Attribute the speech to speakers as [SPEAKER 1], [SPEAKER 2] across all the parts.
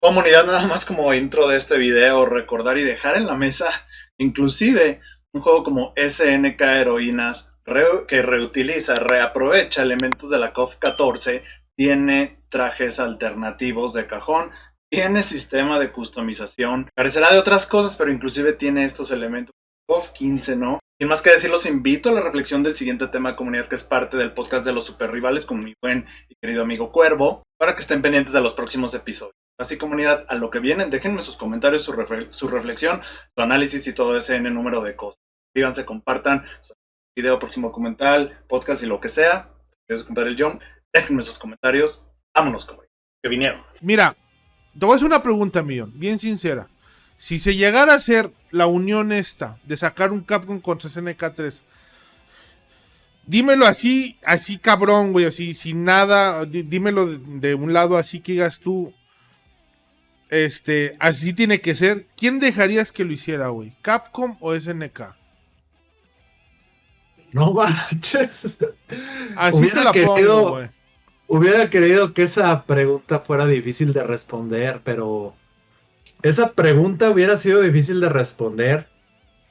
[SPEAKER 1] Comunidad, nada más como intro de este video, recordar y dejar en la mesa, inclusive un juego como SNK Heroínas, que reutiliza, reaprovecha elementos de la KOF 14, tiene trajes alternativos de cajón, tiene sistema de customización, carecerá de otras cosas, pero inclusive tiene estos elementos. KOF 15, ¿no? Sin más que decir, los invito a la reflexión del siguiente tema de comunidad, que es parte del podcast de los super rivales con mi buen y querido amigo Cuervo, para que estén pendientes de los próximos episodios. Así, comunidad, a lo que vienen, déjenme sus comentarios, su reflexión, su análisis y todo ese número de cosas. Suscríbanse, compartan, video, próximo documental, podcast y lo que sea. Gracias, compadre el John. Déjenme sus comentarios. Vámonos, comunidad, que vinieron.
[SPEAKER 2] Mira, te voy a hacer una pregunta, Millón, bien sincera. Si se llegara a hacer la unión esta de sacar un Capcom contra SNK 3, dímelo así cabrón, güey, así, sin nada, dímelo de un lado así que digas tú, así tiene que ser. ¿Quién dejarías que lo hiciera, güey? ¿Capcom o SNK?
[SPEAKER 3] No manches.
[SPEAKER 2] Así te la pongo, güey.
[SPEAKER 3] Hubiera querido que esa pregunta fuera difícil de responder, pero esa pregunta hubiera sido difícil de responder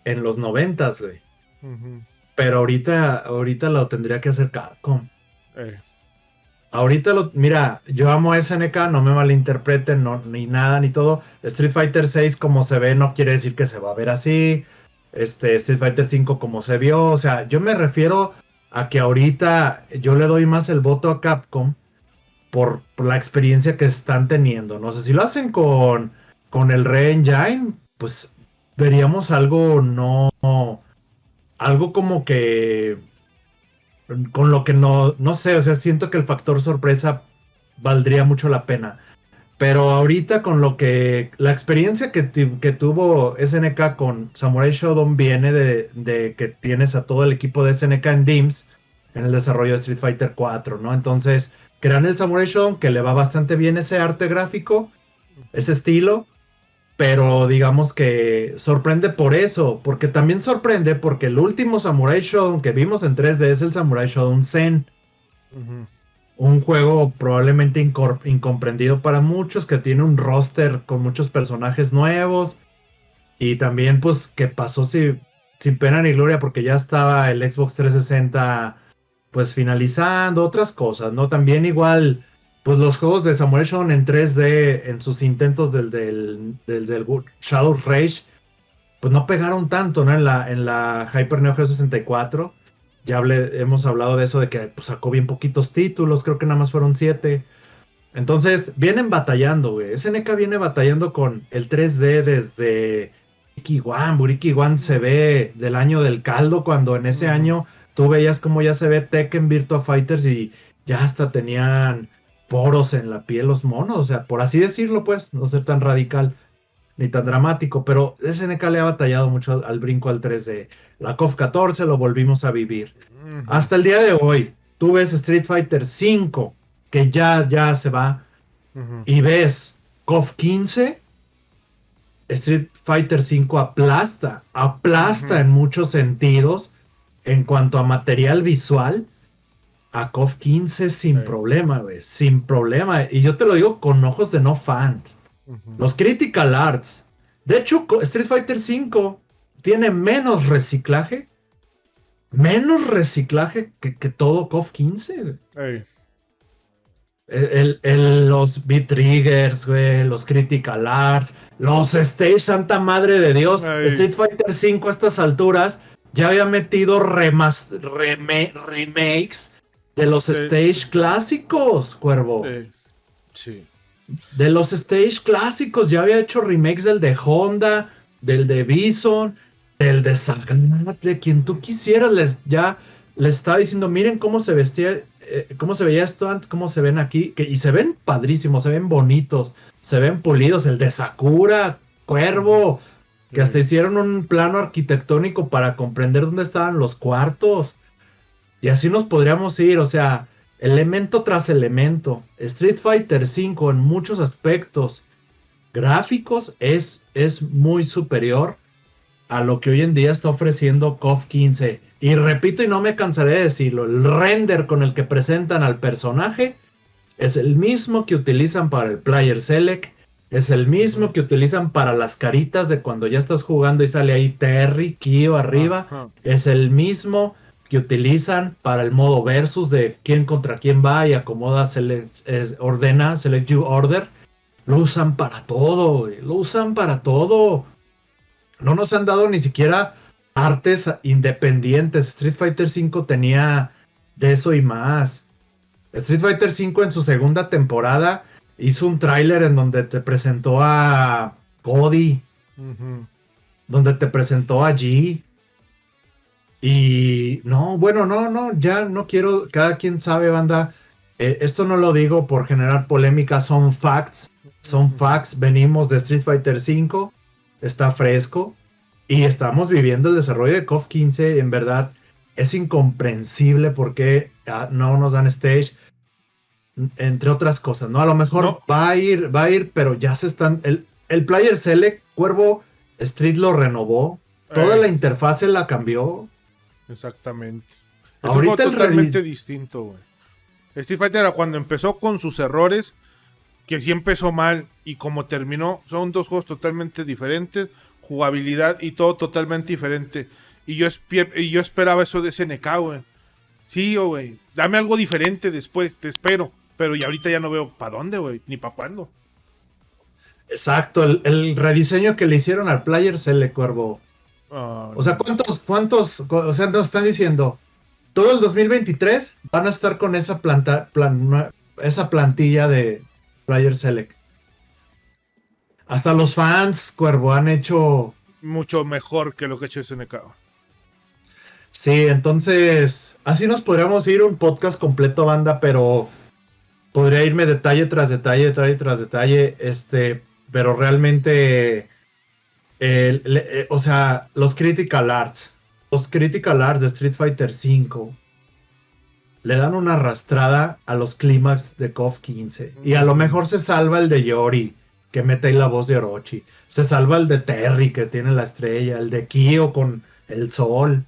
[SPEAKER 3] en los 90s, güey. Uh-huh. Pero ahorita lo tendría que hacer Capcom. Ahorita mira, yo amo a SNK, no me malinterpreten, no, ni nada, ni todo. Street Fighter 6 como se ve no quiere decir que se va a ver así. Street Fighter 5 como se vio, o sea, yo me refiero a que ahorita yo le doy más el voto a Capcom por la experiencia que están teniendo. No sé si lo hacen con el Re-Engine, pues veríamos algo algo como que con lo que no sé, o sea, siento que el factor sorpresa valdría mucho la pena. Pero ahorita con la experiencia que tuvo SNK con Samurai Shodown viene de que tienes a todo el equipo de SNK en DIMS en el desarrollo de Street Fighter 4, ¿no? Entonces, crean el Samurai Shodown, que le va bastante bien ese arte gráfico, ese estilo, pero digamos que sorprende por eso, porque también sorprende porque el último Samurai Shodown que vimos en 3D es el Samurai Shodown Zen. Uh-huh. Un juego probablemente incomprendido para muchos, que tiene un roster con muchos personajes nuevos, y también pues que pasó sin pena ni gloria porque ya estaba el Xbox 360 pues finalizando, otras cosas, ¿no? También igual pues los juegos de Samurai Shodown en 3D en sus intentos del Shadow's Rage pues no pegaron tanto, ¿no? En la Hyper Neo Geo 64 ya hemos hablado de eso, de que pues, sacó bien poquitos títulos, creo que nada más fueron 7. Entonces vienen batallando, güey. SNK viene batallando con el 3D desde Buriki One se ve del año del caldo, cuando en ese año tú veías como ya se ve Tekken, Virtua Fighters, y ya hasta tenían poros en la piel los monos, o sea, por así decirlo, pues, no ser tan radical ni tan dramático, pero SNK le ha batallado mucho al brinco al 3D. La KOF 14 lo volvimos a vivir. Uh-huh. Hasta el día de hoy, tú ves Street Fighter 5, que ya se va, uh-huh, y ves KOF 15, Street Fighter 5 aplasta uh-huh, en muchos sentidos, en cuanto a material visual, a KOF 15 sin problema, güey, sin problema, y yo te lo digo con ojos de no fans. Los Critical Arts. De hecho, Street Fighter 5 tiene menos reciclaje que todo KOF 15. Los Beat-Triggers, güey, los Critical Arts, los Stage, santa madre de Dios. Street Fighter 5 a estas alturas ya había metido remakes de los Stage clásicos, Cuervo.
[SPEAKER 2] Sí.
[SPEAKER 3] De los Stage clásicos, ya había hecho remakes del de Honda, del de Bison, del de Sagat, de quien tú quisieras. Ya les estaba diciendo, miren cómo se vestía, cómo se veía esto antes, cómo se ven aquí, y se ven padrísimos, se ven bonitos, se ven pulidos. El de Sakura, Cuervo, que hasta hicieron un plano arquitectónico para comprender dónde estaban los cuartos, y así nos podríamos ir, o sea, elemento tras elemento. Street Fighter 5 en muchos aspectos gráficos es muy superior a lo que hoy en día está ofreciendo KOF 15. Y repito, y no me cansaré de decirlo, el render con el que presentan al personaje es el mismo que utilizan para el Player Select, Es el mismo que utilizan para las caritas de cuando ya estás jugando y sale ahí Terry, Kyo arriba.
[SPEAKER 2] Ajá.
[SPEAKER 3] Es el mismo que utilizan para el modo versus de quién contra quién va y acomoda, ordena, select you order. Lo usan para todo, güey. Lo usan para todo. No nos han dado ni siquiera artes independientes. Street Fighter V tenía de eso y más. Street Fighter V en su segunda temporada hizo un tráiler en donde te presentó a Cody, donde te presentó a G. Y no, bueno, no, ya no quiero, cada quien sabe, banda. Esto no lo digo por generar polémica, son facts. Son facts, venimos de Street Fighter V, está fresco. Y estamos viviendo el desarrollo de KOF 15, en verdad. Es incomprensible por qué no nos dan stage, entre otras cosas, ¿no? A lo mejor
[SPEAKER 2] No.
[SPEAKER 3] va a ir, pero ya se están... El Player Select, Cuervo, Street lo renovó, toda la interfaz se la cambió.
[SPEAKER 2] Exactamente. Es
[SPEAKER 3] Ahorita
[SPEAKER 2] un juego
[SPEAKER 3] el
[SPEAKER 2] totalmente distinto, güey. Street Fighter era cuando empezó con sus errores, que sí empezó mal, y como terminó, son dos juegos totalmente diferentes, jugabilidad y todo totalmente diferente. Y yo esperaba eso de SNK, güey. Sí, güey. Dame algo diferente después, te espero. Pero y ahorita ya no veo para dónde, güey, ni para cuándo.
[SPEAKER 3] Exacto, el rediseño que le hicieron al Player Select, Cuervo. O sea, ¿cuántos? O sea, nos están diciendo, todo el 2023 van a estar con esa esa plantilla de Player Select. Hasta los fans, Cuervo, han hecho...
[SPEAKER 2] Mucho mejor que lo que ha hecho SNK.
[SPEAKER 3] Sí, entonces, así nos podríamos ir un podcast completo, banda, pero podría irme detalle tras detalle, pero realmente... o sea, los Critical Arts de Street Fighter V le dan una arrastrada a los clímax de KOF 15. Y a lo mejor se salva el de Yori, que mete ahí la voz de Orochi. Se salva el de Terry, que tiene la estrella. El de Kyo con el sol.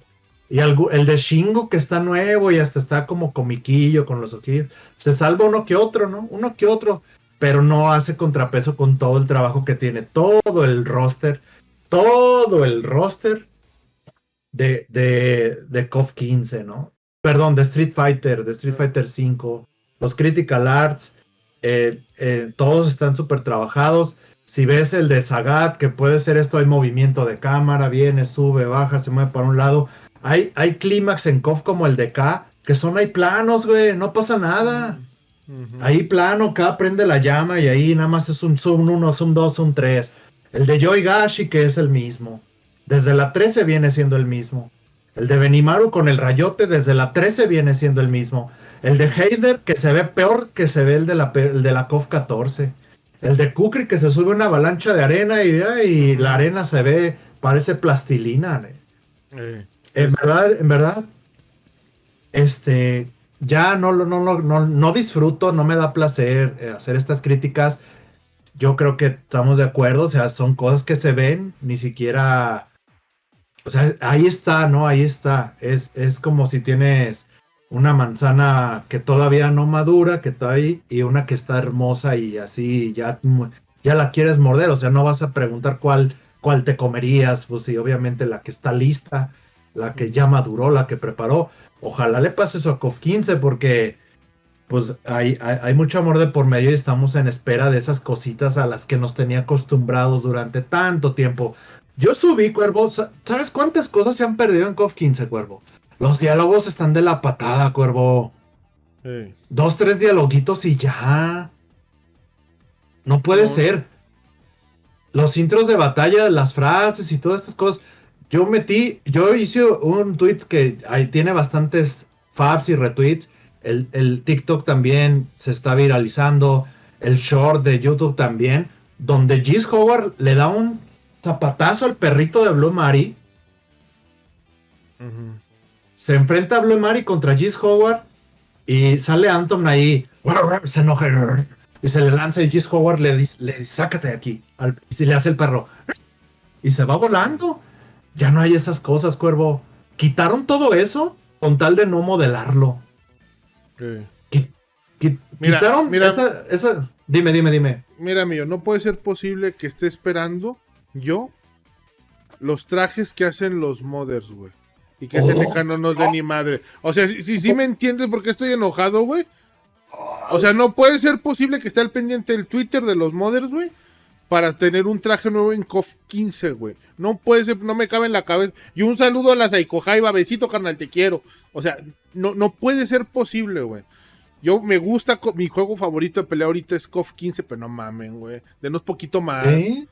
[SPEAKER 3] Y el de Shingo, que está nuevo y hasta está como comiquillo con los ojillos. Se salva uno que otro, ¿no? Uno que otro. Pero no hace contrapeso con todo el trabajo que tiene. Todo el roster de KOF 15, ¿no? Perdón, de Street Fighter V, los Critical Arts, todos están súper trabajados. Si ves el de Sagat, que puede ser esto, hay movimiento de cámara, viene, sube, baja, se mueve para un lado. Hay clímax en KOF como el de K, que hay planos, güey, no pasa nada. Ahí plano, K prende la llama y ahí nada más es un zoom 1, zoom 2, zoom 3. El de Yoigashi, que es el mismo. Desde la 13 viene siendo el mismo. El de Benimaru con el rayote desde la 13 viene siendo el mismo. El de Heider, que se ve peor que se ve el de la KOF 14. El de Kukri, que se sube una avalancha de arena y la arena se ve, parece plastilina. En verdad, ya no disfruto, no me da placer hacer estas críticas. Yo creo que estamos de acuerdo, o sea, son cosas que se ven, ni siquiera... O sea, ahí está, ¿no? Ahí está. Es como si tienes una manzana que todavía no madura, que está ahí, y una que está hermosa y así ya la quieres morder. O sea, no vas a preguntar cuál te comerías, pues sí, obviamente la que está lista, la que ya maduró, la que preparó. Ojalá le pase eso a KOF 15 porque pues hay mucho amor de por medio y estamos en espera de esas cositas a las que nos tenía acostumbrados durante tanto tiempo. Yo subí, Cuervo, ¿sabes cuántas cosas se han perdido en KOF 15, Cuervo? Los diálogos están de la patada, Cuervo. 2, 3 dialoguitos y ya. No puede ser. Los intros de batalla, las frases y todas estas cosas. Yo hice un tweet que ahí tiene bastantes faps y retweets. El TikTok también se está viralizando. El short de YouTube también. Donde Geese Howard le da un zapatazo al perrito de Blue Mari. Se enfrenta a Blue Mari contra Geese Howard. Y sale Anton ahí. Se enoja. Y se le lanza y Geese Howard le dice, sácate de aquí. Y le hace el perro. Y se va volando. Ya no hay esas cosas, Cuervo. Quitaron todo eso con tal de no modelarlo. Quitaron Dime.
[SPEAKER 2] Mira, amigo, no puede ser posible que esté esperando yo los trajes que hacen los modders, güey. Y que SNK no nos dé ni madre. O sea, si me entiendes por qué estoy enojado, güey. O sea, no puede ser posible que esté al pendiente del Twitter de los modders, güey, para tener un traje nuevo en KOF 15, güey. No puede ser, no me cabe en la cabeza. Y un saludo a la Saiko Jaiba, besito, carnal, te quiero. O sea, no puede ser posible, güey. Yo me gusta, mi juego favorito de pelea ahorita es KOF 15, pero no mamen, güey. Denos poquito más.
[SPEAKER 3] ¿Sí?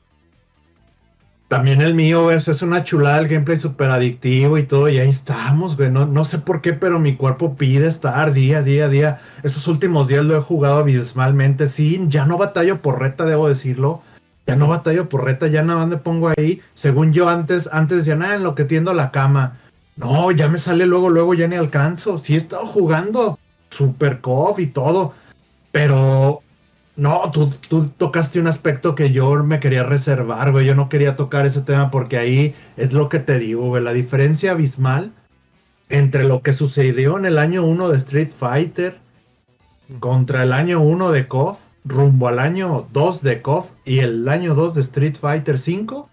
[SPEAKER 3] También el mío, güey, es una chulada, el gameplay súper adictivo y todo, y ahí estamos, güey. No sé por qué, pero mi cuerpo pide estar día a día. Estos últimos días lo he jugado abismalmente. Sí, ya no batallo por reta, debo decirlo. Ya no batallo por reta, ya nada más me pongo ahí. Según yo antes decía, nada, en lo que tiendo la cama. No, ya me sale luego, ya ni alcanzo. Sí he estado jugando Super KOF y todo, pero no, tú tocaste un aspecto que yo me quería reservar, güey. Yo no quería tocar ese tema porque ahí es lo que te digo, güey. La diferencia abismal entre lo que sucedió en el año 1 de Street Fighter contra el año 1 de KOF, rumbo al año 2 de KOF y el año 2 de Street Fighter 5.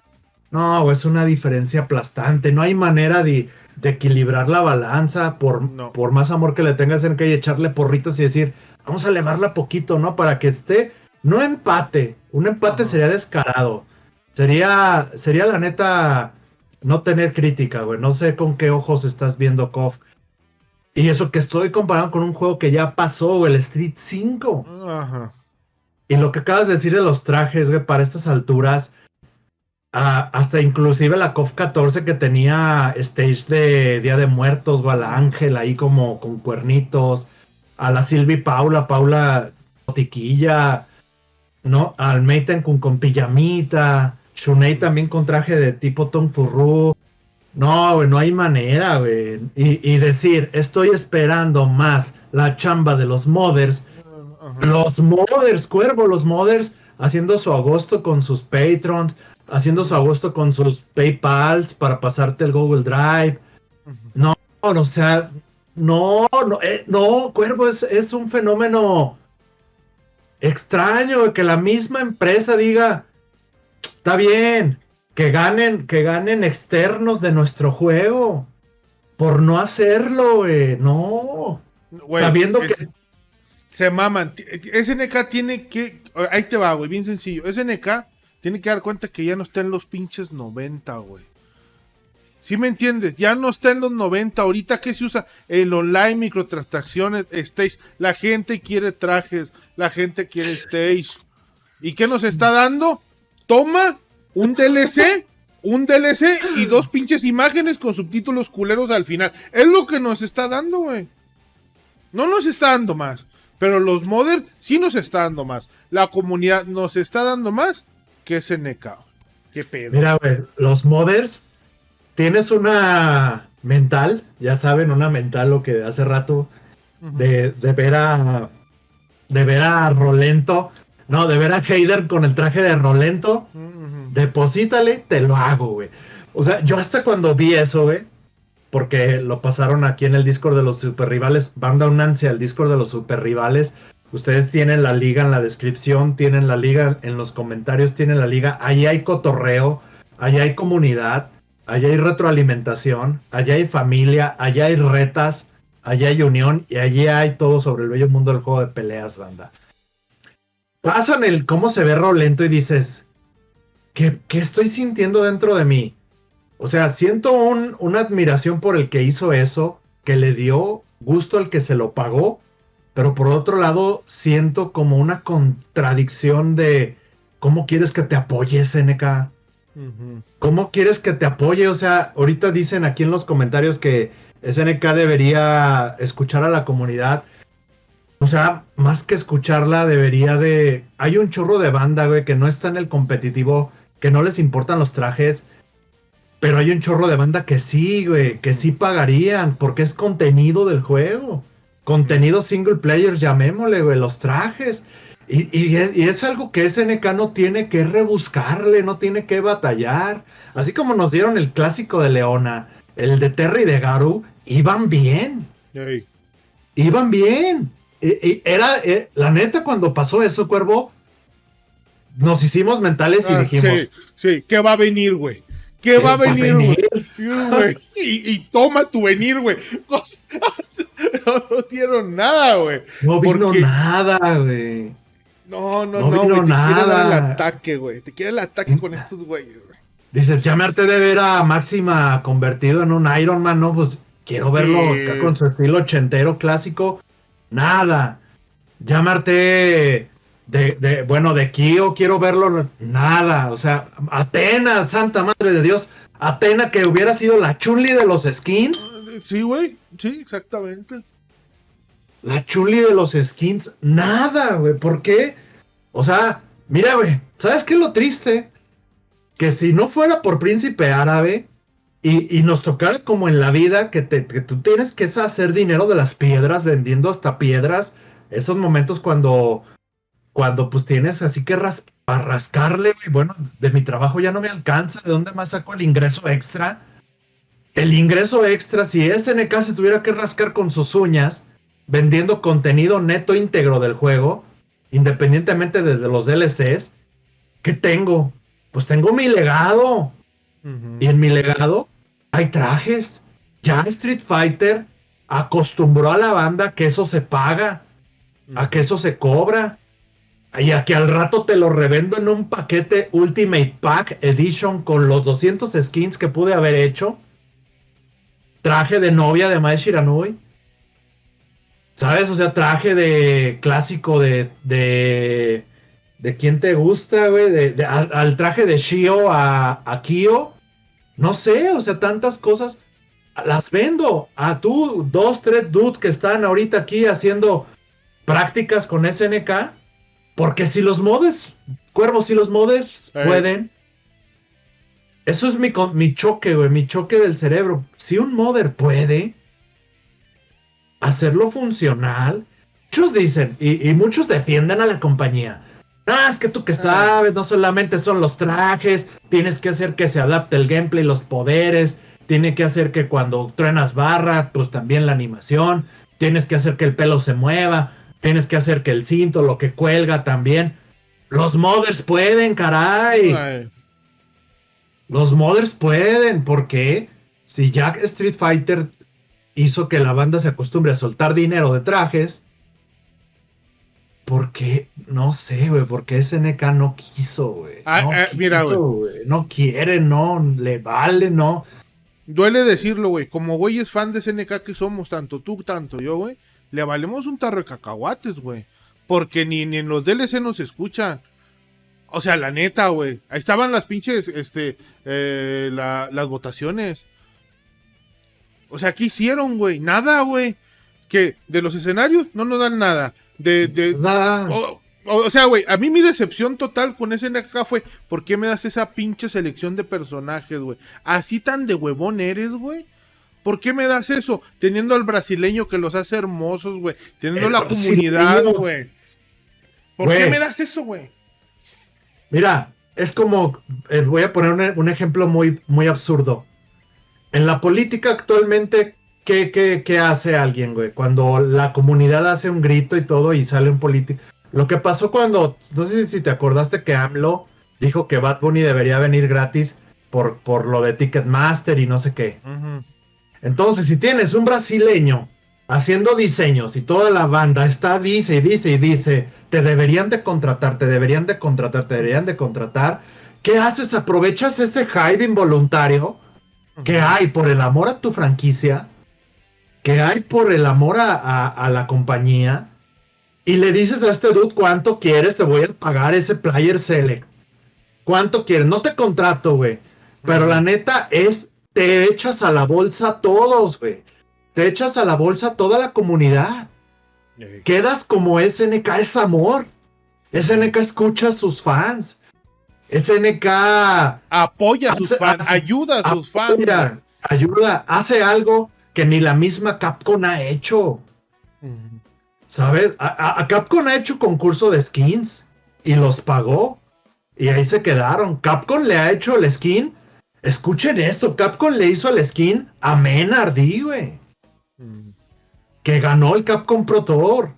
[SPEAKER 3] No, güey, es una diferencia aplastante. No hay manera de equilibrar la balanza por más amor que le tengas en que y echarle porritos y decir, vamos a elevarla poquito, ¿no? Para que esté, no empate. Un empate sería descarado. Sería la neta no tener crítica, güey. No sé con qué ojos estás viendo KOF. Y eso que estoy comparando con un juego que ya pasó, güey, el Street 5.
[SPEAKER 2] Ajá.
[SPEAKER 3] Y lo que acabas de decir de los trajes, güey, para estas alturas, hasta inclusive la KOF 14 que tenía stage de Día de Muertos, güey, a la Ángel ahí como con cuernitos, a la Silvi Paula botiquilla, ¿no? Al Meiten con pijamita, Shunei también con traje de tipo Tom Furru. No, güey, no hay manera, güey. Y decir, estoy esperando más la chamba de los modders. Los modders, Cuervo, los modders haciendo su agosto con sus patrons, haciendo su agosto con sus PayPals para pasarte el Google Drive. No, o sea, no, Cuervo, es un fenómeno extraño, güey, que la misma empresa diga, está bien, que ganen externos de nuestro juego, por no hacerlo, güey, no. Güey, sabiendo que
[SPEAKER 2] se maman. SNK tiene que, ahí te va, güey, bien sencillo. SNK tiene que dar cuenta que ya no está en los pinches 90, güey. ¿Sí me entiendes? Ya no está en los 90. Ahorita que se usa el online, microtransacciones, stage. La gente quiere trajes. La gente quiere stage. ¿Y qué nos está dando? Toma un DLC y 2 pinches imágenes con subtítulos culeros al final. Es lo que nos está dando, güey. No nos está dando más. Pero los modders sí nos está dando más. La comunidad nos está dando más que SNK. ¿Qué pedo?
[SPEAKER 3] Mira, güey, los modders, tienes una mental, ya saben, una mental lo que hace rato, de ver a Rolento, no, de ver a Heider con el traje de Rolento, deposítale, te lo hago, güey. O sea, yo hasta cuando vi eso, güey, porque lo pasaron aquí en el Discord de los Super Rivales, banda, únanse al Discord de los Super Rivales. Ustedes tienen la liga en la descripción, tienen la liga en los comentarios, tienen la liga. Allí hay cotorreo, allí hay comunidad, allí hay retroalimentación, allí hay familia, allí hay retas, allí hay unión y allí hay todo sobre el bello mundo del juego de peleas, banda. Pasan el cómo se ve Rolento y dices, ¿qué estoy sintiendo dentro de mí? O sea, siento una admiración por el que hizo eso, que le dio gusto al que se lo pagó, pero por otro lado siento como una contradicción de ¿cómo quieres que te apoye SNK? ¿Cómo quieres que te apoye? O sea, ahorita dicen aquí en los comentarios que SNK debería escuchar a la comunidad. O sea, más que escucharla, debería de... Hay un chorro de banda, güey, que no está en el competitivo, que no les importan los trajes, pero hay un chorro de banda que sí, güey, que sí pagarían, porque es contenido del juego. Contenido single player, llamémosle, güey, los trajes. Y es algo que SNK no tiene que rebuscarle, no tiene que batallar. Así como nos dieron el clásico de Leona, el de Terry y de Garu, iban bien.
[SPEAKER 2] Hey.
[SPEAKER 3] Iban bien. Era, la neta, cuando pasó eso, Cuervo, nos hicimos mentales y dijimos...
[SPEAKER 2] Sí, ¿qué va a venir, güey? ¿Qué va a venir, güey? Y toma tu venir, güey. No dieron nada, güey.
[SPEAKER 3] No vino nada, güey.
[SPEAKER 2] No, güey. Te quiere dar el ataque, güey. Te quiere el ataque con estos güeyes, güey.
[SPEAKER 3] Dices, ya me harté de ver a Máxima convertido en un Iron Man, ¿no? Pues quiero verlo acá con su estilo ochentero clásico. Nada. Ya me harté de Kyo, quiero verlo. Nada. O sea, Athena, santa madre de Dios. Athena que hubiera sido la Chun-Li de los skins.
[SPEAKER 2] Sí, güey. Sí, exactamente.
[SPEAKER 3] La Chun-Li de los skins. Nada, güey. ¿Por qué? O sea, mira, güey. ¿Sabes qué es lo triste? Que si no fuera por Príncipe Árabe y nos tocara como en la vida que tú tienes que hacer dinero de las piedras, vendiendo hasta piedras, esos momentos cuando pues tienes así que para rascarle, y bueno, de mi trabajo ya no me alcanza, ¿de dónde más saco el ingreso extra? El ingreso extra, si SNK se tuviera que rascar con sus uñas, vendiendo contenido neto íntegro del juego, independientemente de los DLCs, ¿qué tengo? Pues tengo mi legado. Y en mi legado hay trajes. Ya Street Fighter acostumbró a la banda que eso se paga, a que eso se cobra, y a que al rato te lo revendo en un paquete Ultimate Pack Edition con los 200 skins que pude haber hecho. Traje de novia de Mae Shiranui. ¿Sabes? O sea, traje de clásico ¿de quién te gusta, güey? Al traje de Shio a Kyo. No sé, o sea, tantas cosas. Las vendo a tú, 2, 3 dudes que están ahorita aquí haciendo prácticas con SNK. Porque si los modders, Cuervo, si los modders pueden. Eso es mi choque, güey, mi choque del cerebro. Si un modder puede hacerlo funcional, muchos dicen, y muchos defienden a la compañía. Es que tú que sabes, no solamente son los trajes, tienes que hacer que se adapte el gameplay, los poderes, tiene que hacer que cuando truenas barra, pues también la animación, tienes que hacer que el pelo se mueva, tienes que hacer que el cinto, lo que cuelga también. Los modders pueden, caray. Los modders pueden, porque si Jack Street Fighter hizo que la banda se acostumbre a soltar dinero de trajes, ¿por qué? No sé, güey, porque SNK no quiso, güey.
[SPEAKER 2] Mira, güey.
[SPEAKER 3] No quiere, no, le vale, no.
[SPEAKER 2] Duele decirlo, güey, como güey es fan de SNK que somos, tanto tú, tanto yo, güey, le valemos un tarro de cacahuates, güey, porque ni en los DLC nos escuchan. O sea, la neta, güey. Ahí estaban las pinches, las votaciones. O sea, ¿qué hicieron, güey? Nada, güey. Que de los escenarios no nos dan nada.
[SPEAKER 3] Nada.
[SPEAKER 2] O sea, güey, a mí mi decepción total con SNK fue, ¿por qué me das esa pinche selección de personajes, güey? Así tan de huevón eres, güey. ¿Por qué me das eso? Teniendo al brasileño que los hace hermosos, güey. Teniendo la comunidad, güey. ¿Por qué me das eso, güey?
[SPEAKER 3] Mira, es como, voy a poner un ejemplo muy, muy absurdo. En la política actualmente, ¿qué hace alguien, güey? Cuando la comunidad hace un grito y todo y sale un político. Lo que pasó cuando, no sé si te acordaste que AMLO dijo que Bad Bunny debería venir gratis por lo de Ticketmaster y no sé qué. Entonces, si tienes un brasileño haciendo diseños y toda la banda dice y dice, te deberían de contratar, ¿qué haces? Aprovechas ese hype involuntario que hay por el amor a tu franquicia, que hay por el amor a la compañía, y le dices a este dude, ¿cuánto quieres? Te voy a pagar ese player select. ¿Cuánto quieres? No te contrato, güey. Pero la neta te echas a la bolsa todos, güey. Te echas a la bolsa toda la comunidad. Quedas como SNK, es amor. SNK escucha a sus fans. SNK
[SPEAKER 2] apoya a sus fans, ayuda a sus fans.
[SPEAKER 3] Ayuda, hace algo que ni la misma Capcom ha hecho. ¿Sabes? A Capcom ha hecho concurso de skins y los pagó. Y ahí se quedaron. Capcom le ha hecho el skin. Escuchen esto, Capcom le hizo el skin a Menardi, güey. Que ganó el Capcom Pro Tour.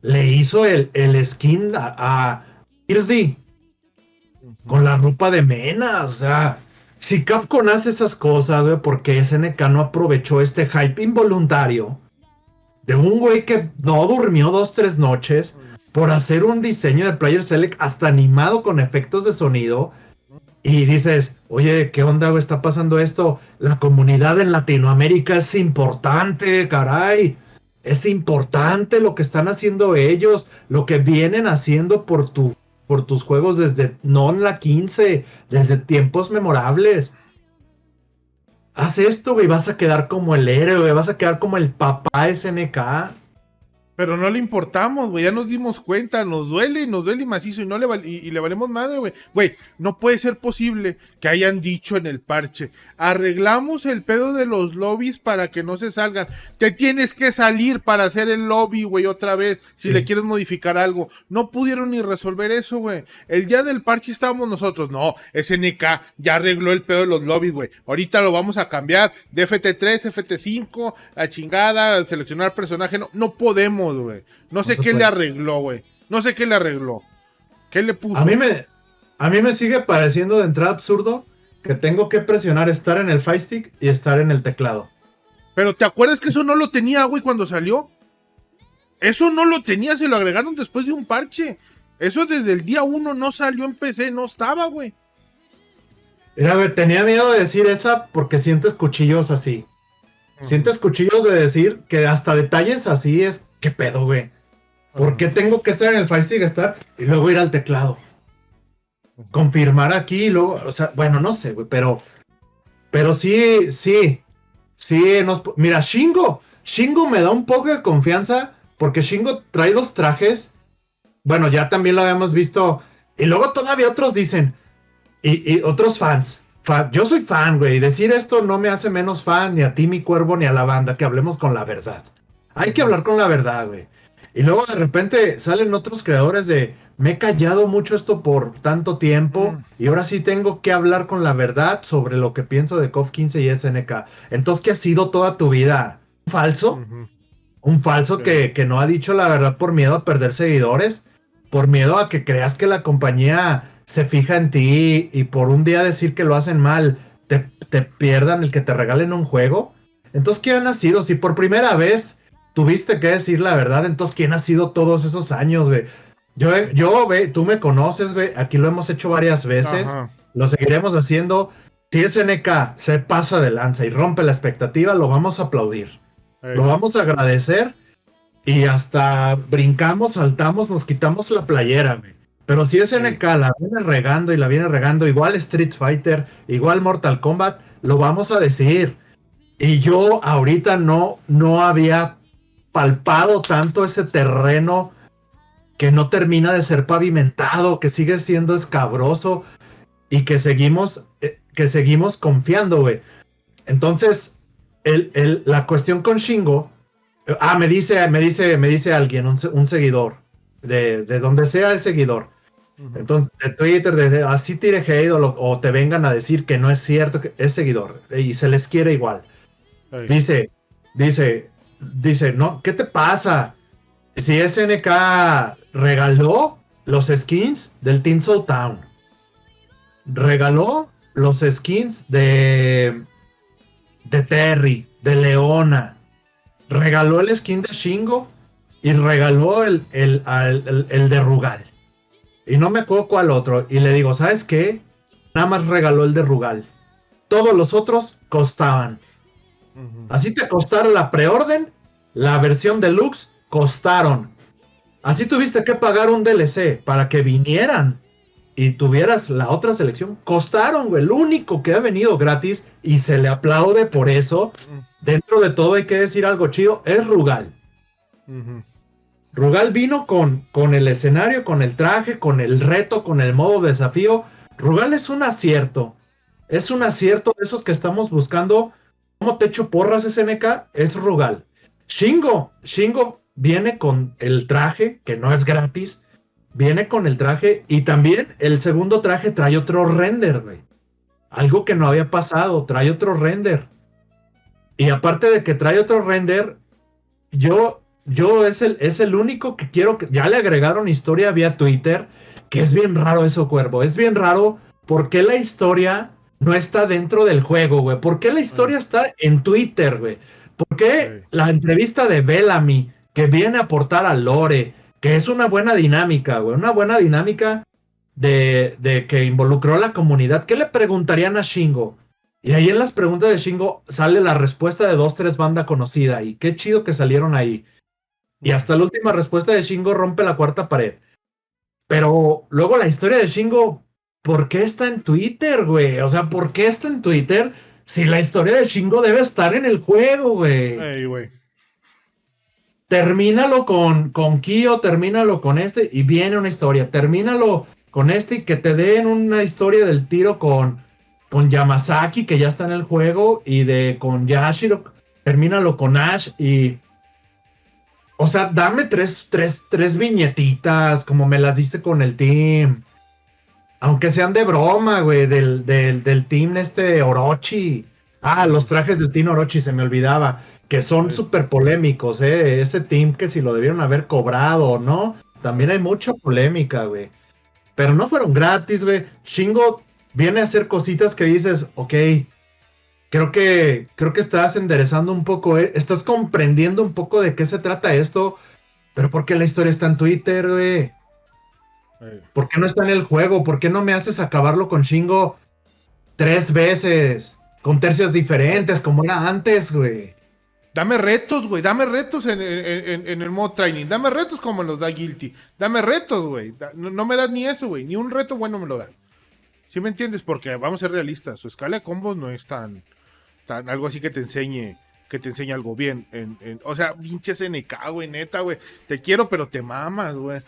[SPEAKER 3] le hizo el skin a Irdi con la ropa de Mena. O sea, si Capcom hace esas cosas, güey, porque SNK no aprovechó este hype involuntario de un güey que no durmió 2-3 noches por hacer un diseño de Player Select hasta animado con efectos de sonido. Y dices, oye, ¿qué onda, güey? Está pasando esto. La comunidad en Latinoamérica es importante, caray. Es importante lo que están haciendo ellos, lo que vienen haciendo por tus juegos desde non la 15, desde tiempos memorables. Haz esto, güey, vas a quedar como el héroe, güey, vas a quedar como el papá SNK.
[SPEAKER 2] Pero no le importamos, güey, ya nos dimos cuenta, nos duele y macizo y no y le valemos madre, güey. Güey, no puede ser posible que hayan dicho en el parche, arreglamos el pedo de los lobbies para que no se salgan. Te tienes que salir para hacer el lobby, güey, otra vez, si le quieres modificar algo. No pudieron ni resolver eso, güey. El día del parche estábamos nosotros, no, SNK ya arregló el pedo de los lobbies, güey. Ahorita lo vamos a cambiar de FT3, FT5, la chingada, seleccionar personaje, no podemos, güey. No sé qué le arregló, güey. No sé qué le arregló. ¿Qué le puso?
[SPEAKER 3] A mí me sigue pareciendo de entrada absurdo que tengo que presionar estar en el Fire Stick y estar en el teclado.
[SPEAKER 2] Pero ¿te acuerdas que eso no lo tenía, güey, cuando salió? Eso no lo tenía, se lo agregaron después de un parche. Eso desde el día 1 no salió en PC, no estaba, güey.
[SPEAKER 3] Mira, güey, tenía miedo de decir esa porque sientes cuchillos así. Sientes cuchillos de decir que hasta detalles así es. ¿Qué pedo, güey? ¿Por qué tengo que estar en el Fire Stick y luego ir al teclado? Confirmar aquí y luego, o sea, bueno, no sé, güey, pero sí, mira, Shingo me da un poco de confianza porque Shingo trae 2 trajes, bueno, ya también lo habíamos visto, y luego todavía otros dicen, y otros fans, yo soy fan, güey, y decir esto no me hace menos fan, ni a ti, mi cuervo, ni a la banda, que hablemos con la verdad. Hay que hablar con la verdad, güey. Y luego de repente salen otros creadores de, me he callado mucho esto por tanto tiempo y ahora sí tengo que hablar con la verdad sobre lo que pienso de KOF 15 y SNK. Entonces, ¿qué ha sido toda tu vida? ¿Un falso? ¿Un falso que no ha dicho la verdad por miedo a perder seguidores? ¿Por miedo a que creas que la compañía se fija en ti y por un día decir que lo hacen mal, te pierdan el que te regalen un juego? Entonces, ¿quién ha sido? Si por primera vez tuviste que decir la verdad, entonces ¿quién ha sido todos esos años, güey? Yo, güey, tú me conoces, güey, aquí lo hemos hecho varias veces, lo seguiremos haciendo. Si SNK se pasa de lanza y rompe la expectativa, lo vamos a aplaudir, lo vamos a agradecer y hasta brincamos, saltamos, nos quitamos la playera, güey. Pero si SNK la viene regando, igual Street Fighter, igual Mortal Kombat, lo vamos a decir. Y yo ahorita no había palpado tanto ese terreno que no termina de ser pavimentado, que sigue siendo escabroso y que seguimos confiando, güey. Entonces, la cuestión con Shingo, me dice alguien, un seguidor, de donde sea el seguidor. Entonces, de Twitter, así tire hate o te vengan a decir que no es cierto, que es seguidor y se les quiere igual. Dice, no, ¿qué te pasa? Si SNK regaló los skins del Tinsel Town, regaló los skins de Terry, de Leona, regaló el skin de Shingo y regaló el de Rugal. Y no me acuerdo cuál otro. Y le digo, ¿sabes qué? Nada más regaló el de Rugal. Todos los otros costaban. Así te costaron la preorden, la versión deluxe costaron. Así tuviste que pagar un DLC para que vinieran y tuvieras la otra selección. Costaron, güey. El único que ha venido gratis y se le aplaude por eso. Dentro de todo hay que decir algo chido. Es Rugal. Rugal vino con el escenario, con el traje, con el reto, con el modo desafío. Rugal es un acierto. Es un acierto de esos que estamos buscando. ¿Cómo te echo porras, SNK? Es Rugal. Shingo viene con el traje, que no es gratis. Viene con el traje y también el segundo traje trae otro render, güey. Algo que no había pasado, trae otro render. Y aparte de que trae otro render, yo yo es el único que quiero que ya le agregaron historia vía Twitter, que es bien raro eso, Cuervo. Es bien raro. ¿Por qué la historia no está dentro del juego, güey? ¿Por qué la historia está en Twitter, güey? ¿Por qué la entrevista de Bellamy, que viene a aportar al lore, que es una buena dinámica, güey? Una buena dinámica de que involucró a la comunidad. ¿Qué le preguntarían a Shingo? Y ahí en las preguntas de Shingo sale la respuesta de 2-3 banda conocida. Y qué chido que salieron ahí. Y hasta la última respuesta de Shingo rompe la cuarta pared. Pero luego la historia de Shingo, ¿por qué está en Twitter, güey? O sea, ¿por qué está en Twitter si la historia de Shingo debe estar en el juego, güey?
[SPEAKER 2] Ey, güey.
[SPEAKER 3] Termínalo con Kyo, termínalo con este y viene una historia. Termínalo con este y que te den una historia del tiro con Yamazaki, que ya está en el juego, y con Yashiro. Termínalo con Ash y... O sea, dame tres viñetitas, como me las diste con el team. Aunque sean de broma, güey, del team Orochi. Ah, los trajes del team Orochi, se me olvidaba. Que son súper polémicos, ese team, que si lo debieron haber cobrado o no. También hay mucha polémica, güey. Pero no fueron gratis, güey. Shingo viene a hacer cositas que dices, ok, creo que estás enderezando un poco, estás comprendiendo un poco de qué se trata esto, pero ¿por qué la historia está en Twitter, güey? ¿Por qué no está en el juego? ¿Por qué no me haces acabarlo con Shingo 3 veces? Con tercias diferentes, como era antes, güey.
[SPEAKER 2] Dame retos, güey. Dame retos en el modo training. Dame retos como los da Guilty. Dame retos, güey. No me das ni eso, güey. Ni un reto bueno me lo da. ¿Sí me entiendes? Porque vamos a ser realistas. Su escala de combos no es tan algo así que te enseñe algo bien. O sea, pinche SNK, güey, neta, güey. Te quiero, pero te mamas, güey.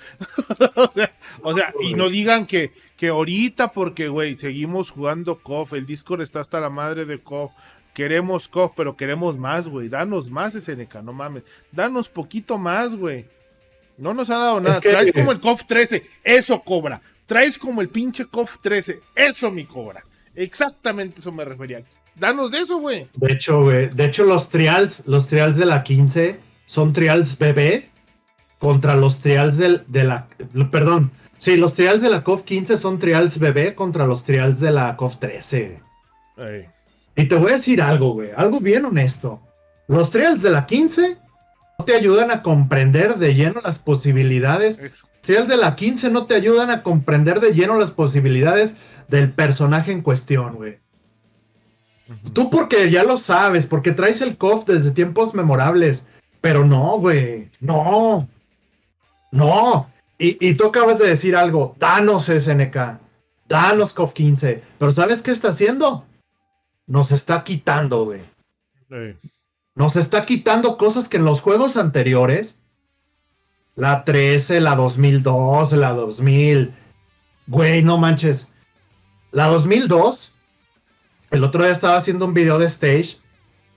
[SPEAKER 2] o sea, y no digan que ahorita, porque, güey, seguimos jugando KOF. El Discord está hasta la madre de KOF. Queremos KOF, pero queremos más, güey. Danos más SNK, no mames. Danos poquito más, güey. No nos ha dado nada. Traes como el KOF 13, eso cobra. Traes como el pinche KOF 13, eso mi cobra. Exactamente eso me refería. Danos de eso, güey.
[SPEAKER 3] De hecho, güey. De hecho, los trials de la 15 son trials bebé contra los trials de la... Perdón. Sí, los trials de la KOF 15 son trials bebé contra los trials de la KOF 13.
[SPEAKER 2] Ey.
[SPEAKER 3] Y te voy a decir algo, güey. Algo bien honesto. Los trials de la 15 no te ayudan a comprender de lleno las posibilidades. Trials de la 15 no te ayudan a comprender de lleno las posibilidades del personaje en cuestión, güey. Tú porque ya lo sabes, porque traes el KOF desde tiempos memorables. Pero no, güey. No. Y tú acabas de decir algo. Danos SNK. Danos KOF 15. Pero ¿sabes qué está haciendo? Nos está quitando, güey.
[SPEAKER 2] Sí.
[SPEAKER 3] Nos está quitando cosas que en los juegos anteriores, la 13, la 2002, la 2000, güey, no manches. La 2002, el otro día estaba haciendo un video de stage,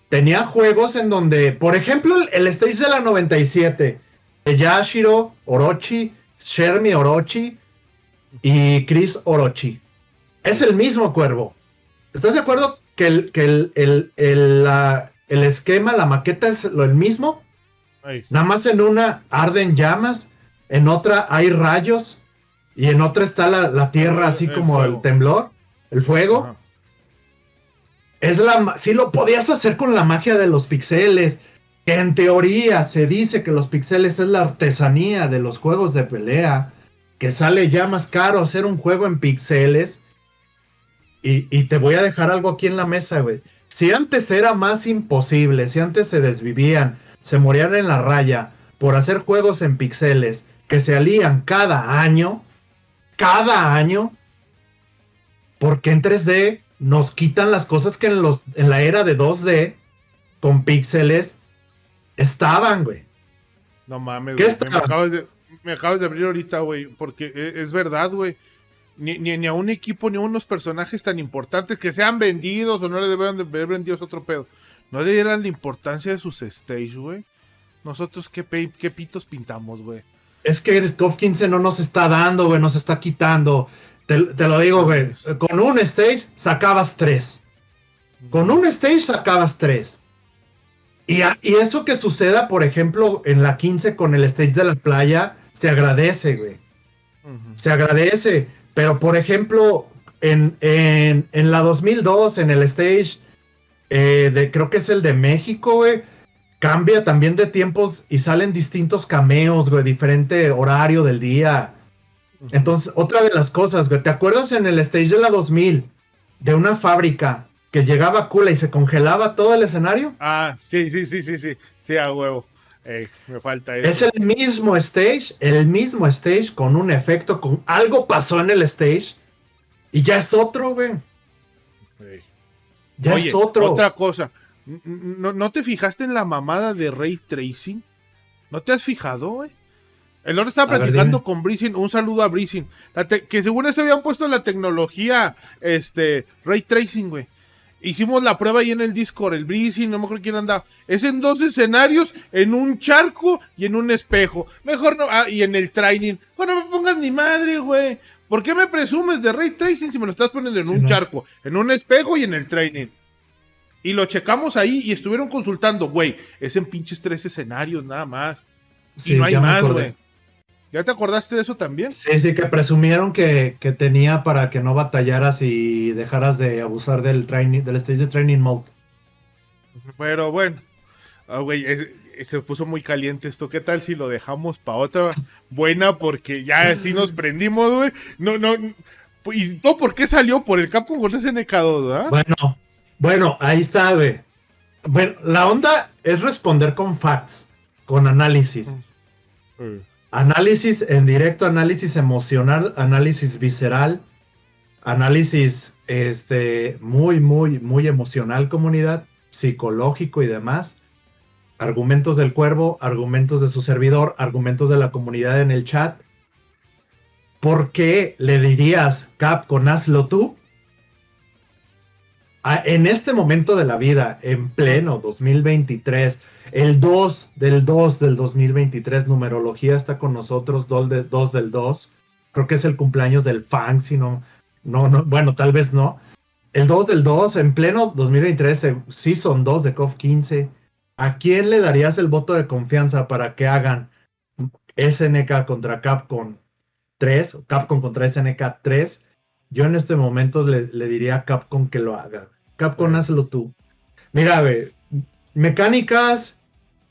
[SPEAKER 3] tenía juegos en donde, por ejemplo, el stage de la 97, de Yashiro Orochi, Shermie Orochi y Chris Orochi. Es el mismo, Cuervo. ¿Estás de acuerdo que el esquema, la maqueta es el mismo?
[SPEAKER 2] Ay.
[SPEAKER 3] Nada más en una arden llamas, en otra hay rayos y en otra está la tierra, así como
[SPEAKER 2] fuego.
[SPEAKER 3] El temblor, el fuego.
[SPEAKER 2] Ajá.
[SPEAKER 3] Sí lo podías hacer con la magia de los pixeles, que en teoría se dice que los pixeles es la artesanía de los juegos de pelea, que sale ya más caro hacer un juego en pixeles. Y te voy a dejar algo aquí en la mesa, güey. Si antes era más imposible, si antes se desvivían, se morían en la raya por hacer juegos en pixeles que se alían cada año, porque en 3D nos quitan las cosas que en la era de 2D con píxeles estaban, güey.
[SPEAKER 2] No mames,
[SPEAKER 3] ¿Qué
[SPEAKER 2] güey.
[SPEAKER 3] está?
[SPEAKER 2] Me acabas de abrir ahorita, güey, porque es verdad, güey. Ni a un equipo, ni a unos personajes tan importantes que sean vendidos o no le deberían de haber vendidos otro pedo. No le dieran la importancia de sus stage, güey. Nosotros qué pitos pintamos, güey.
[SPEAKER 3] Es que el KOF 15 no nos está dando, güey, nos está quitando. Te lo digo, güey. Con un stage sacabas 3. Con un stage sacabas 3. Y eso que suceda, por ejemplo, en la 15 con el stage de la playa, se agradece, güey. Se agradece. Pero, por ejemplo, en la 2002, en el stage, creo que es el de México, güey, cambia también de tiempos y salen distintos cameos, güey, diferente horario del día. Entonces, otra de las cosas, güey, ¿te acuerdas en el stage de la 2000 de una fábrica que llegaba Kula y se congelaba todo el escenario?
[SPEAKER 2] Ah, sí, a huevo. Me falta eso.
[SPEAKER 3] Es el mismo stage con un efecto, con algo pasó en el stage y ya es otro, güey. Ya
[SPEAKER 2] Oye,
[SPEAKER 3] es otro.
[SPEAKER 2] Otra cosa, ¿no te fijaste en la mamada de Ray Tracing? ¿No te has fijado, güey? El otro estaba platicando con Breezing, un saludo a Breezing, que según esto habían puesto la tecnología Ray Tracing, güey. Hicimos la prueba ahí en el Discord, el Breezing, no me acuerdo quién andaba. Es en 2 escenarios, en un charco y en un espejo. Mejor no, y en el training. No me pongas ni madre, güey. ¿Por qué me presumes de Ray Tracing si me lo estás poniendo en un charco, en un espejo y en el training? Y lo checamos ahí y estuvieron consultando, güey, es en pinches 3 escenarios nada más. Sí, y no hay más, güey. ¿Ya te acordaste de eso también?
[SPEAKER 3] Sí, que presumieron que tenía para que no batallaras y dejaras de abusar del stage de training mode.
[SPEAKER 2] Pero bueno, güey, se puso muy caliente esto. ¿Qué tal si lo dejamos para otra buena? Porque ya así nos prendimos, güey. ¿Y no por qué salió? Por el Capcom contra SNK2, ¿verdad?
[SPEAKER 3] Bueno, ahí está, güey. Bueno, la onda es responder con facts, con análisis. Análisis en directo, análisis emocional, análisis visceral, análisis muy emocional, comunidad, psicológico y demás. Argumentos del Cuervo, argumentos de su servidor, argumentos de la comunidad en el chat. ¿Por qué le dirías, Capcom, hazlo tú? En este momento de la vida, en pleno 2023, el 2 del 2023, numerología está con nosotros, 2 del 2. Creo que es el cumpleaños del fan, si no, bueno, tal vez no. El 2 del 2, en pleno 2023, Season 2 de KOF 15. ¿A quién le darías el voto de confianza para que hagan SNK contra Capcom 3, Capcom contra SNK 3? Yo en este momento le diría a Capcom que lo haga. Capcom, hazlo tú. Mira, güey, mecánicas,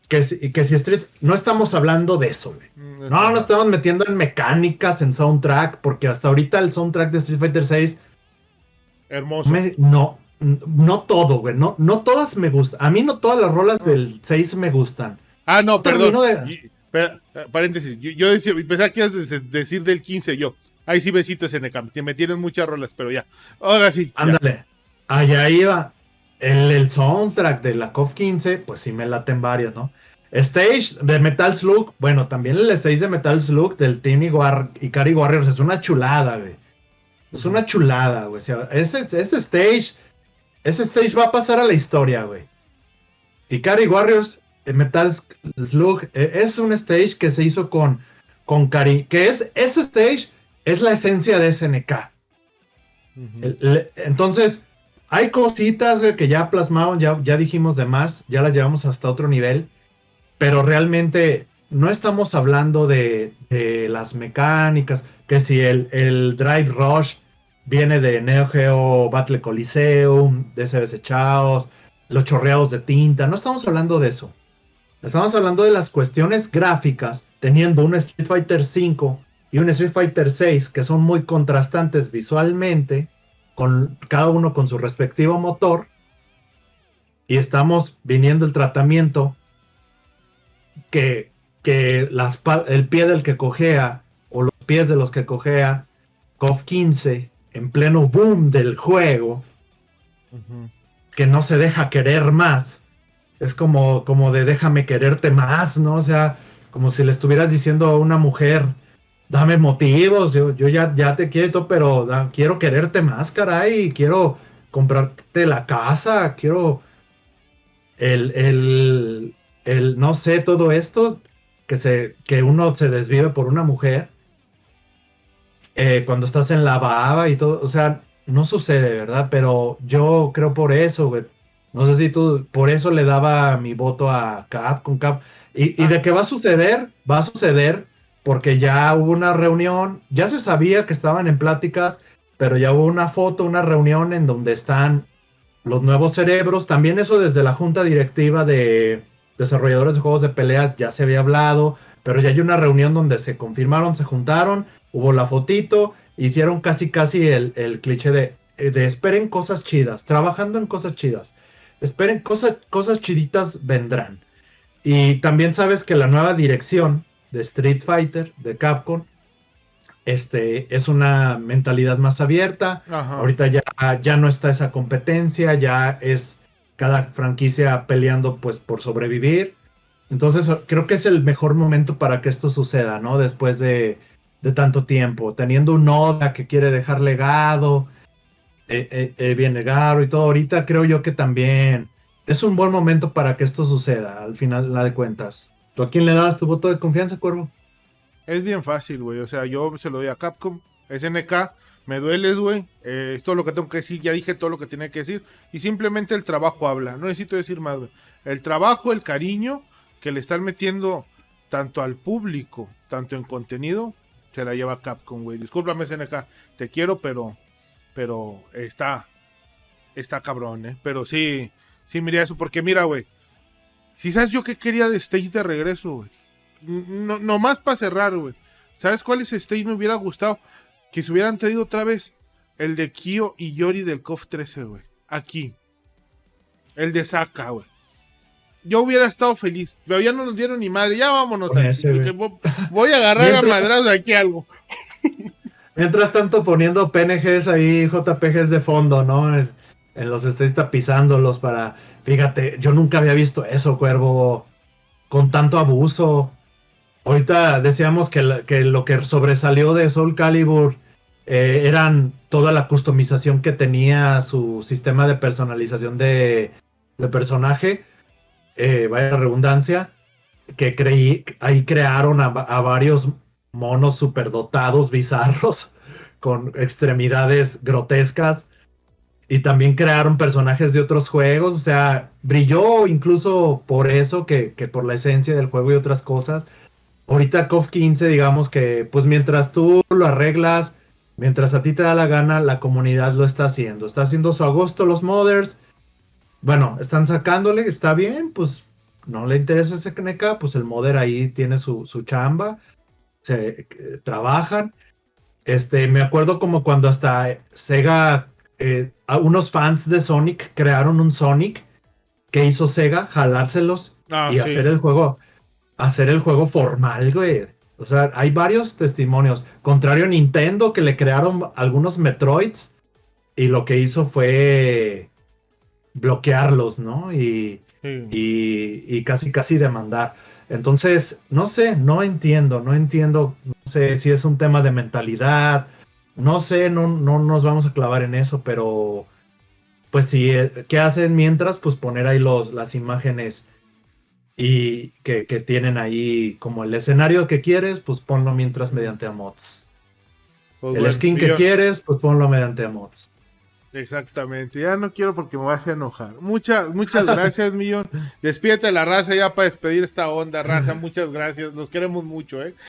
[SPEAKER 3] que si Street... No estamos hablando de eso, güey. No estamos metiendo en mecánicas, en soundtrack, porque hasta ahorita el soundtrack de Street Fighter 6...
[SPEAKER 2] Hermoso.
[SPEAKER 3] No todo, güey. No todas me gustan. A mí no todas las rolas del 6 me gustan.
[SPEAKER 2] Ah, no, perdón. Paréntesis. Yo pensaba que ibas a decir del 15, yo. Ahí sí, besito SNK. Me tienen muchas rolas, pero ya. Ahora sí.
[SPEAKER 3] Ándale. Ya. Allá iba. El soundtrack de la KOF 15, pues sí me laten varias, ¿no? Stage de Metal Slug. Bueno, también el stage de Metal Slug del Team Ikari Warriors es una chulada, güey. Es una chulada, güey. O sea, ese stage va a pasar a la historia, güey. Ikari Warriors, Metal Slug, es un stage que se hizo con cariño. Ese stage es la esencia de SNK. Entonces, hay cositas, güey, que ya plasmaron, ya dijimos de más, ya las llevamos hasta otro nivel, pero realmente no estamos hablando de las mecánicas, que si el Drive Rush viene de Neo Geo Battle Coliseum, de SBC Chaos, los chorreados de tinta, no estamos hablando de eso. Estamos hablando de las cuestiones gráficas, teniendo un Street Fighter V y un Street Fighter VI que son muy contrastantes visualmente, con cada uno con su respectivo motor, y estamos viniendo el tratamiento que el pie del que cojea, o los pies de los que cojea, KOF 15, en pleno boom del juego, que no se deja querer más. Es como de déjame quererte más, ¿no? O sea, como si le estuvieras diciendo a una mujer, dame motivos, yo ya te quiero, pero quiero quererte más, caray, quiero comprarte la casa, quiero no sé, todo esto, que uno se desvive por una mujer, cuando estás en la baba y todo, o sea, no sucede, ¿verdad? Pero yo creo por eso, güey, No sé si tú, por eso le daba mi voto a Capcom. Y de que va a suceder, porque ya hubo una reunión, ya se sabía que estaban en pláticas, pero ya hubo una foto, una reunión en donde están los nuevos cerebros. También eso desde la junta directiva de desarrolladores de juegos de peleas ya se había hablado, pero ya hay una reunión donde se confirmaron, se juntaron, hubo la fotito, hicieron casi el cliché de esperen cosas chidas, trabajando en cosas chidas. Esperen, cosas chiditas vendrán. Y también sabes que la nueva dirección de Street Fighter, de Capcom, es una mentalidad más abierta.
[SPEAKER 2] Ajá.
[SPEAKER 3] Ahorita ya no está esa competencia, ya es cada franquicia peleando pues por sobrevivir. Entonces creo que es el mejor momento para que esto suceda, ¿no? Después de tanto tiempo, teniendo un Oda que quiere dejar legado, bien Garo y todo. Ahorita creo yo que también es un buen momento para que esto suceda, al final la de cuentas. ¿Tú a quién le das tu voto de confianza, Cuervo?
[SPEAKER 2] Es bien fácil, güey. O sea, yo se lo doy a Capcom. SNK, me dueles, güey. Es todo lo que tengo que decir. Ya dije todo lo que tenía que decir. Y simplemente el trabajo habla. No necesito decir más, güey. El trabajo, el cariño que le están metiendo tanto al público, tanto en contenido, se la lleva Capcom, güey. Discúlpame, SNK. Te quiero, pero está cabrón, ¿eh? Pero sí, mira eso. Porque mira, güey. Si sabes yo qué quería de Stage de regreso, güey. No más para cerrar, güey. ¿Sabes cuál es stage me hubiera gustado? Que se hubieran traído otra vez el de Kyo y Yori del KOF 13, güey. Aquí. El de Saka, güey. Yo hubiera estado feliz. Pero ya no nos dieron ni madre. Ya vámonos
[SPEAKER 3] Con
[SPEAKER 2] aquí.
[SPEAKER 3] ese,
[SPEAKER 2] Voy a agarrar a madrazos aquí algo.
[SPEAKER 3] Mientras tanto poniendo PNGs ahí, JPGs de fondo, ¿no? En los stages tapizándolos para... Fíjate, yo nunca había visto eso, Cuervo, con tanto abuso. Ahorita decíamos que lo que sobresalió de Soul Calibur eran toda la customización que tenía su sistema de personalización de personaje, vaya la redundancia, ahí crearon a varios monos superdotados, bizarros, con extremidades grotescas, y también crearon personajes de otros juegos. O sea, brilló incluso por eso que por la esencia del juego y otras cosas. Ahorita KOF 15, digamos que pues mientras tú lo arreglas, mientras a ti te da la gana, la comunidad lo está haciendo. Está haciendo su agosto los modders. Bueno, están sacándole, está bien, pues no le interesa ese SNK, pues el modder ahí tiene su chamba, se trabajan. Me acuerdo como cuando hasta Sega, unos fans de Sonic crearon un Sonic que hizo Sega, jalárselos y
[SPEAKER 2] Sí.
[SPEAKER 3] hacer el juego formal, güey. O sea, hay varios testimonios. Contrario a Nintendo, que le crearon algunos Metroids y lo que hizo fue bloquearlos, ¿no?
[SPEAKER 2] Sí.
[SPEAKER 3] Y casi demandar. Entonces, no sé, no entiendo, no sé si es un tema de mentalidad, no sé, no nos vamos a clavar en eso, pero pues sí, ¿qué hacen mientras? Pues poner ahí las imágenes y que tienen ahí como el escenario que quieres, pues ponlo mientras mediante mods.
[SPEAKER 2] Pues
[SPEAKER 3] El
[SPEAKER 2] bueno,
[SPEAKER 3] skin que quieres, pues ponlo mediante mods.
[SPEAKER 2] Exactamente, ya no quiero porque me vas a enojar. Muchas gracias, Millón. Despídete de la raza ya para despedir esta onda, raza. Muchas gracias, los queremos mucho,